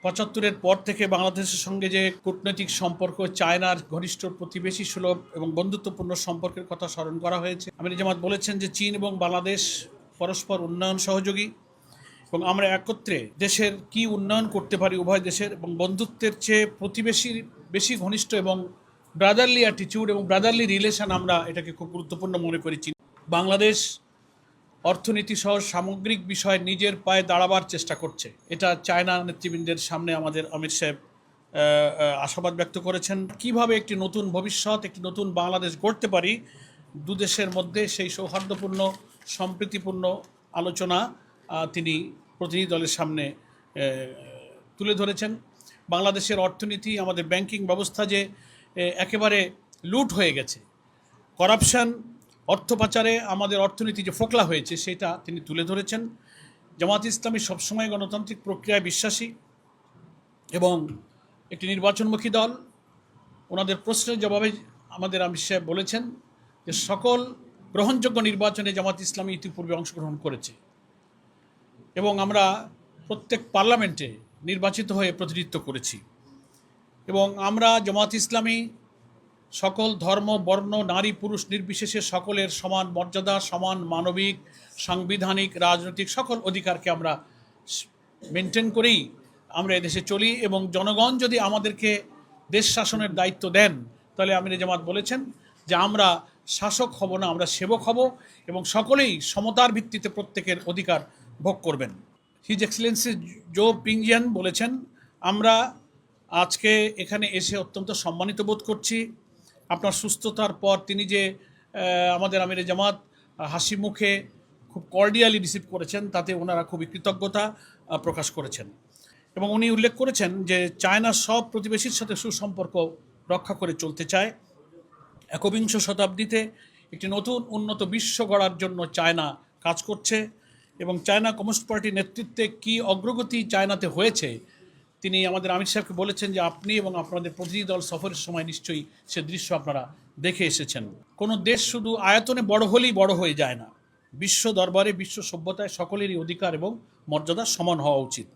75-এর পর থেকে বাংলাদেশের সঙ্গে যে কূটনৈতিক সম্পর্ক, চায়নার ঘনিষ্ঠ প্রতিবেশী সুলভ এবং বন্ধুত্বপূর্ণ সম্পর্কের কথা স্মরণ করা হয়েছে। আমির জামাত বলেছেন যে চীন এবং বাংলাদেশ পরস্পর উন্নয়ন সহযোগী এবং আমরা একত্রে দেশের কি উন্নয়ন করতে পারি উভয় দেশের, এবং বন্ধুত্বের চেয়ে প্রতিবেশীর বেশি ঘনিষ্ঠ এবং ব্রাদারলি অ্যাটিটিউড এবং ব্রাদারলি রিলেশন, আমরা এটাকে খুব গুরুত্বপূর্ণ মনে করি। বাংলাদেশ অর্থনীতি সহ সামগ্রিক বিষয়ে নিজের পায়ে দাঁড়াবার চেষ্টা করছে, এটা চায়না নেতৃবৃন্দের সামনে আমাদের আমির সাহেব আশাবাদ ব্যক্ত করেছেন। কিভাবে একটি নতুন ভবিষ্যৎ, একটি নতুন বাংলাদেশ গড়তে পারি দুদেশের মধ্যে, সেই সৌহার্দ্যপূর্ণ সম্প্রীতিপূর্ণ আলোচনা তিনি প্রতিনিধি দলের সামনে তুলে ধরেছেন। বাংলাদেশের অর্থনীতি, আমাদের ব্যাংকিং ব্যবস্থা যে একেবারে লুট হয়ে গেছে, করাপশন, অর্থ পাচারে আমাদের অর্থনীতি যে ফোকলা হয়েছে, সেটা তিনি তুলে ধরেছেন। জামাত ইসলামী সবসময় গণতান্ত্রিক প্রক্রিয়ায় বিশ্বাসী এবং একটি নির্বাচনমুখী দল। ওনাদের প্রশ্নের জবাবে আমাদের আমির সাহেব বলেছেন যে সকল গ্রহণযোগ্য নির্বাচনে জামাত ইসলামী ইতিপূর্বে অংশগ্রহণ করেছে এবং আমরা প্রত্যেক পার্লামেন্টে নির্বাচিত হয়ে প্রতিনিধিত্ব করেছি এবং আমরা জামাত ইসলামী সকল ধর্ম, বর্ণ, নারী, পুরুষ নির্বিশেষে সকলের সমান মর্যাদা, সমান মানবিক, সাংবিধানিক, রাজনৈতিক সকল অধিকারকে আমরা মেনটেন করেই আমরা এদেশে চলি এবং জনগণ যদি আমাদেরকে দেশ শাসনের দায়িত্ব দেন, তাহলে আমির জামাত বলেছেন যে আমরা শাসক হব না, আমরা সেবক হব এবং সকলেই সমতার ভিত্তিতে প্রত্যেকের অধিকার ভোগ করবেন। হিজ এক্সেলেন্সি জো পিংজিয়ান বলেছেন, আমরা আজকে এখানে এসে অত্যন্ত সম্মানিত বোধ করছি। আপনার সুস্থতার পর তিনি যে আমাদের আমির জামাত হাসি মুখে খুব কর্ডিয়ালি রিসিভ করেছেন, তাতে ওনারা খুবই কৃতজ্ঞতা প্রকাশ করেছেন এবং উনি উল্লেখ করেছেন যে চায়না সব প্রতিবেশীর সাথে সুসম্পর্ক রক্ষা করে চলতে চায়। একবিংশ শতাব্দীতে একটি নতুন উন্নত বিশ্ব গড়ার জন্য চায়না কাজ করছে এবং চায়না কমিউনিস্ট পার্টির নেতৃত্বে কি অগ্রগতি চায়নাতে হয়েছে, তিনি আমাদের আমির সাহেবকে বলেছেন যে আপনি এবং আপনাদের প্রতিনিধি দল সফরের সময় নিশ্চয়ই সে দৃশ্য আপনারা দেখে এসেছেন। কোনো দেশ শুধু আয়তনে বড় হলেই বড় হয়ে যায় না, বিশ্ব দরবারে, বিশ্ব সভ্যতায় সকলেরই অধিকার এবং মর্যাদা সমান হওয়া উচিত।